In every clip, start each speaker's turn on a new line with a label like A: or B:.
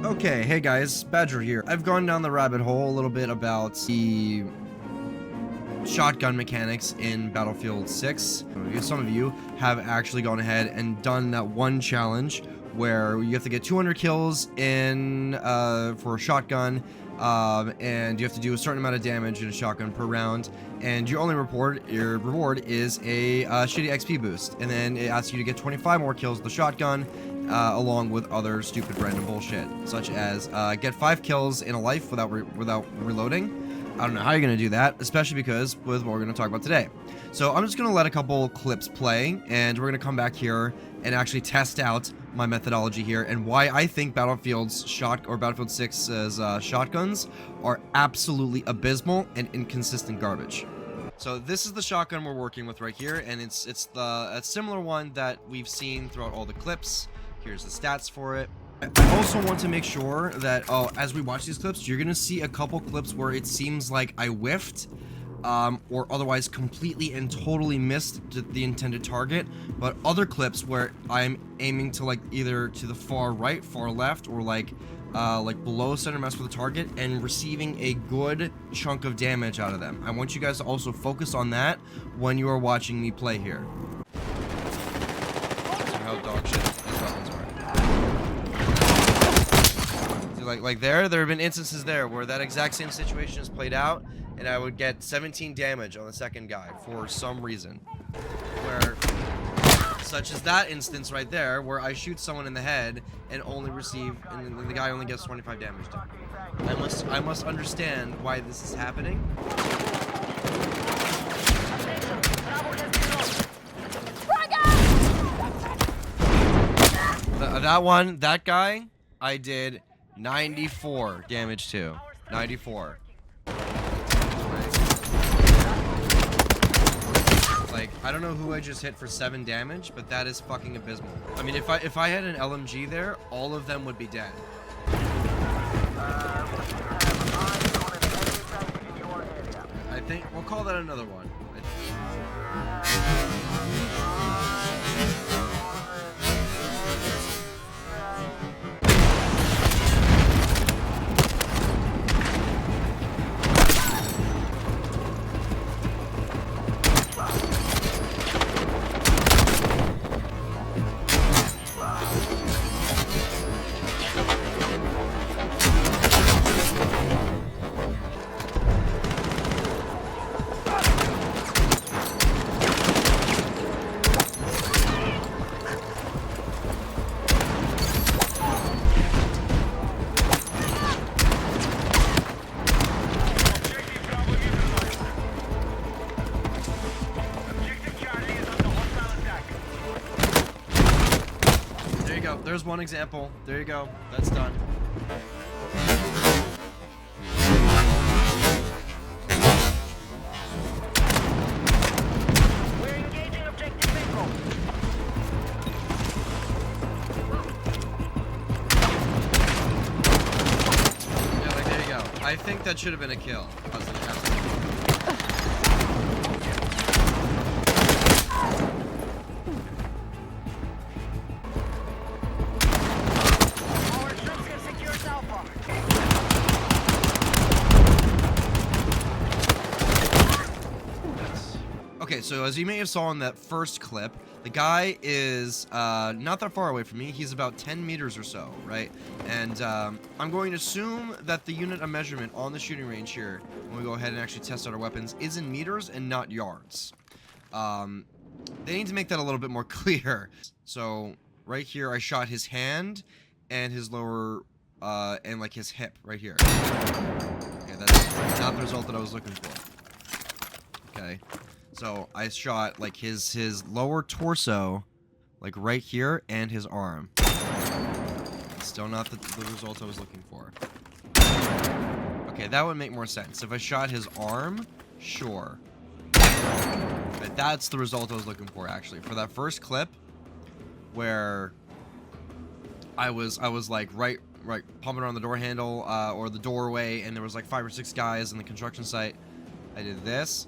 A: Okay, hey guys, Badger here. I've gone down the rabbit hole a little bit about the shotgun mechanics in Battlefield 6. Some of you have actually gone ahead and done that one challenge where you have to get 200 kills in for a shotgun, and you have to do a certain amount of damage in a shotgun per round, and your reward is a shitty XP boost, and then it asks you to get 25 more kills with the shotgun, along with other stupid random bullshit, such as get 5 kills in a life without reloading. I don't know how you're going to do that, especially because with what we're going to talk about today. So I'm just going to let a couple clips play, and we're going to come back here and actually test out my methodology here and why I think Battlefield 6's shotguns are absolutely abysmal and inconsistent garbage. So this is the shotgun we're working with right here, and it's a similar one that we've seen throughout all the clips. Here's the stats for it. I also want to make sure that as we watch these clips, you're gonna see a couple clips where it seems like I whiffed, or otherwise completely and totally missed the intended target, but other clips where I'm aiming to like either to the far right, far left, or like below center mass for the target and receiving a good chunk of damage out of them. I want you guys to also focus on that when you are watching me play here. So how dog shit these weapons are. Like there have been instances there where that exact same situation is played out, and I would get 17 damage on the second guy for some reason. Where, such as that instance right there, where I shoot someone in the head and only receive, and the guy only gets 25 damage done. I must understand why this is happening. That guy, I did 94 damage to. 94. Like, I don't know who I just hit for 7 damage, but that is fucking abysmal. I mean, if I had an LMG there, all of them would be dead. I think we'll call that another one. There's one example. There you go. That's done.
B: We're engaging objective vehicle.
A: Yeah, like there you go. I think that should have been a kill. Okay, so as you may have saw in that first clip, the guy is not that far away from me. He's about 10 meters or so, right? And I'm going to assume that the unit of measurement on the shooting range here, when we go ahead and actually test out our weapons, is in meters and not yards. They need to make that a little bit more clear. So right here, I shot his hand and his lower, and like his hip right here. Okay, that's not the result that I was looking for. Okay. So I shot like his lower torso, like right here, and his arm. Still not the result I was looking for. Okay, that would make more sense. If I shot his arm, sure. But that's the result I was looking for, actually. For that first clip, where I was like right pumping around the door handle or the doorway, and there was like 5 or 6 guys in the construction site. I did this,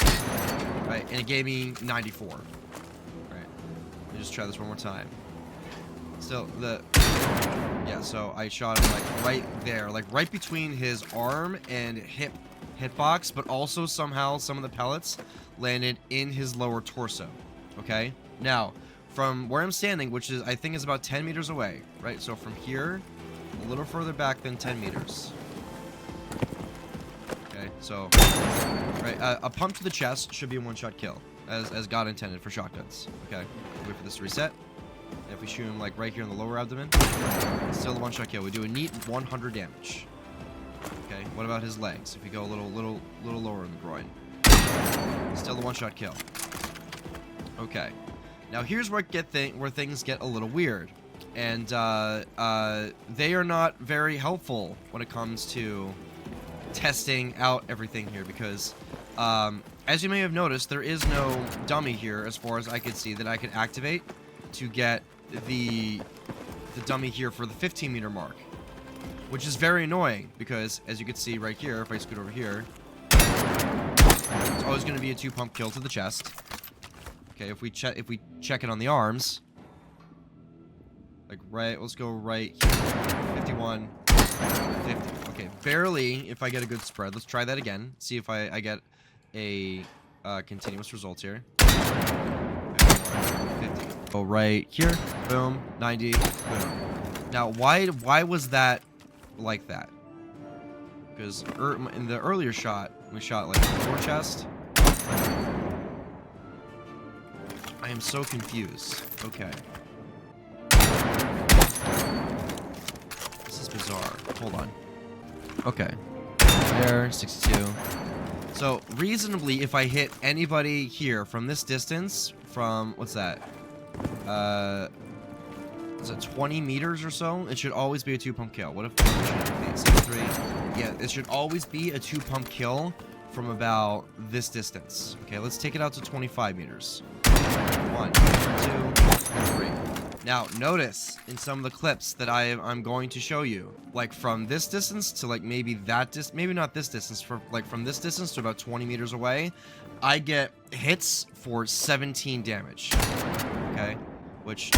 A: right, and it gave me 94. Right. Let me just try this one more time. Still, Yeah, so I shot him like right there, like right between his arm and hitbox, but also somehow some of the pellets landed in his lower torso. Okay, now from where I'm standing, which is I think is about 10 meters away, right? So from here, a little further back than 10 meters. Okay, so right, a pump to the chest should be a one-shot kill, as God intended for shotguns. Okay, wait for this to reset. And if we shoot him like right here in the lower abdomen, still a one-shot kill. We do a neat 100 damage. Okay, what about his legs? If we go a little lower in the groin, still a one-shot kill. Okay, now here's where things get a little weird, and they are not very helpful when it comes to testing out everything here, because as you may have noticed, there is no dummy here as far as I could see that I could activate to get the dummy here for the 15-meter mark, which is very annoying because, as you can see right here, if I scoot over here, it's always going to be a 2-pump kill to the chest. Okay, if we check it on the arms, like let's go right here, 51, 50. Okay, barely if I get a good spread. Let's try that again. See if I get a continuous result here. 50. Go right here, boom, 90, boom. Now, why was that like that? Because in the earlier shot, we shot like the lower chest. I am so confused. Okay. This is bizarre. Hold on. Okay. There, 62. So, reasonably, if I hit anybody here from this distance, from, what's that? Is it 20 meters or so? It should always be a 2-pump kill. What if it should be 63? Yeah, it should always be a 2-pump kill from about this distance. Okay, let's take it out to 25 meters. 1, 2, 3. Now, notice in some of the clips that I'm going to show you, like from this distance to like maybe that maybe not this distance, for like from this distance to about 20 meters away, I get hits for 17 damage. Okay, which,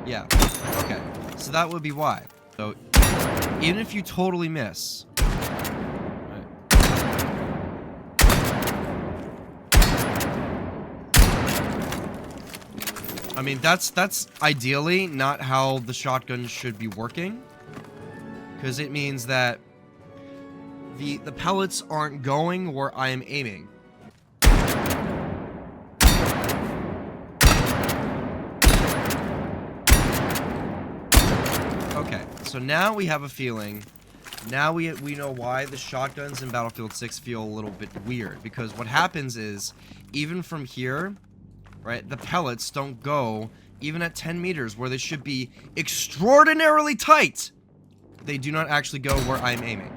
A: yeah, okay, so that would be why. So even if you totally miss, I mean, that's ideally not how the shotgun should be working, because it means that the pellets aren't going where I am aiming. Okay, so now we have a feeling. Now we know why the shotguns in Battlefield 6 feel a little bit weird, because what happens is, even from here, right, the pellets don't go even at 10 meters where they should be extraordinarily tight. They do not actually go where I'm aiming.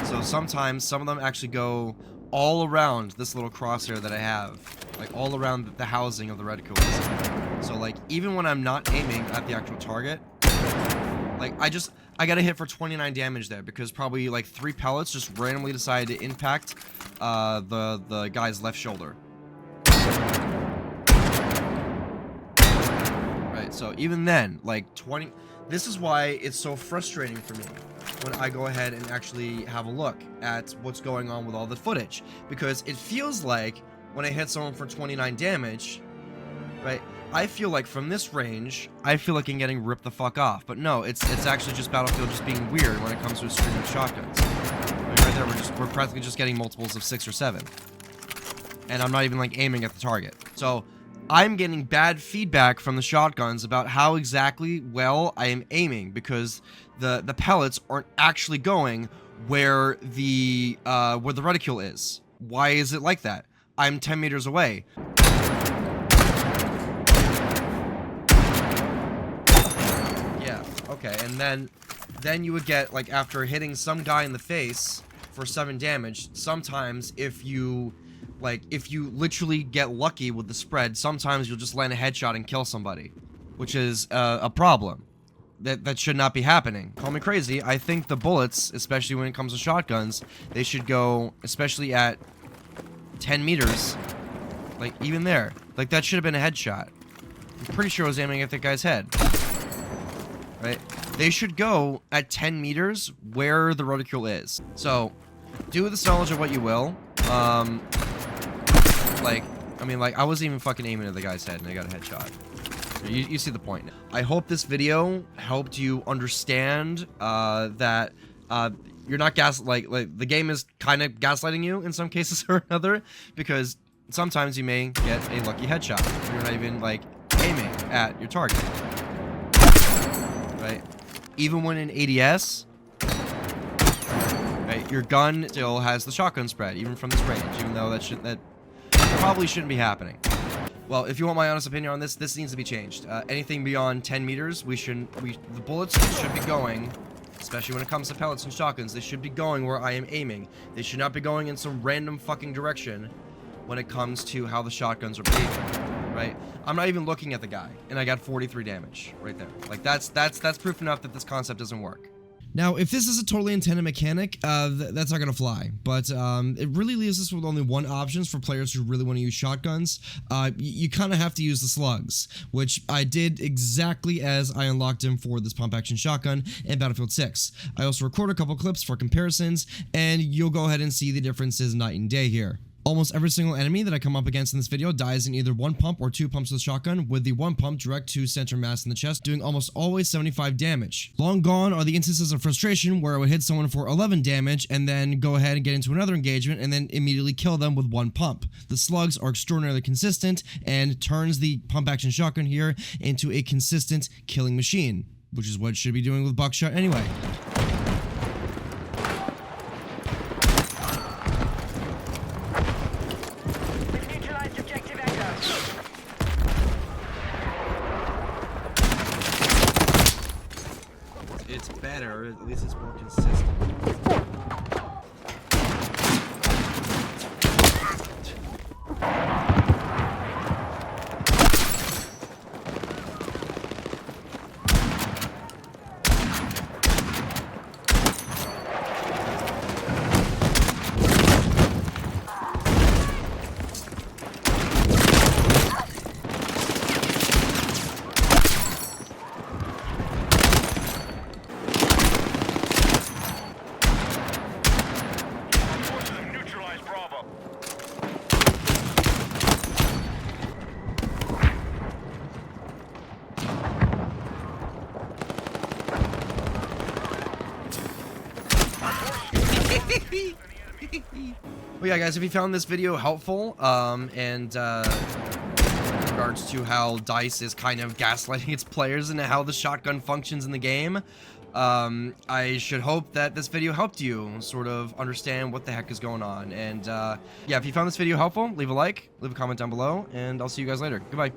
A: So sometimes some of them actually go all around this little crosshair that I have, like all around the housing of the reticule. So like even when I'm not aiming at the actual target, like I got a hit for 29 damage there because probably like 3 pellets just randomly decided to impact the guy's left shoulder. Right, so even then, like 20, this is why it's so frustrating for me when I go ahead and actually have a look at what's going on with all the footage, because it feels like when I hit someone for 29 damage, right, I feel like from this range, I feel like I'm getting ripped the fuck off. But no, it's actually just Battlefield just being weird when it comes to a string of shotguns. Right there, we're practically just getting multiples of 6 or 7. And I'm not even like aiming at the target. So I'm getting bad feedback from the shotguns about how exactly well I am aiming, because the pellets aren't actually going where the reticule is. Why is it like that? I'm 10 meters away. Yeah, okay, and then you would get, like, after hitting some guy in the face for 7 damage, sometimes if you literally get lucky with the spread, sometimes you'll just land a headshot and kill somebody, which is a problem. That should not be happening. Call me crazy, I think the bullets, especially when it comes to shotguns, they should go, especially at 10 meters, like even there, like that should have been a headshot. I'm pretty sure I was aiming at the guy's head. right? They should go at 10 meters where the reticule is. So, do with this knowledge of what you will. Like, I wasn't even fucking aiming at the guy's head and I got a headshot. You see the point. I hope this video helped you understand that you're not like the game is kind of gaslighting you in some cases or another, because sometimes you may get a lucky headshot. You're not even like aiming at your target, right? Even when in ADS, right, your gun still has the shotgun spread, even from this range, even though that probably shouldn't be happening. Well, if you want my honest opinion on this needs to be changed. Anything beyond 10 meters, the bullets should be going, especially when it comes to pellets and shotguns, they should be going where I am aiming. They should not be going in some random fucking direction when it comes to how the shotguns are behaving, right? I'm not even looking at the guy, and I got 43 damage right there. Like, that's proof enough that this concept doesn't work. Now, if this is a totally intended mechanic, that's not going to fly. But it really leaves us with only one option for players who really want to use shotguns. You kind of have to use the slugs, which I did exactly as I unlocked him for this pump-action shotgun in Battlefield 6. I also recorded a couple clips for comparisons, and you'll go ahead and see the differences night and day here. Almost every single enemy that I come up against in this video dies in either 1 pump or 2 pumps with the shotgun, with the 1 pump direct to center mass in the chest, doing almost always 75 damage. Long gone are the instances of frustration where I would hit someone for 11 damage and then go ahead and get into another engagement and then immediately kill them with 1 pump. The slugs are extraordinarily consistent and turns the pump action shotgun here into a consistent killing machine, which is what it should be doing with buckshot anyway. It's better, at least it's more consistent. Well, yeah, guys, if you found this video helpful, in regards to how DICE is kind of gaslighting its players and how the shotgun functions in the game, I should hope that this video helped you sort of understand what the heck is going on. And, yeah, if you found this video helpful, leave a like, leave a comment down below, and I'll see you guys later. Goodbye.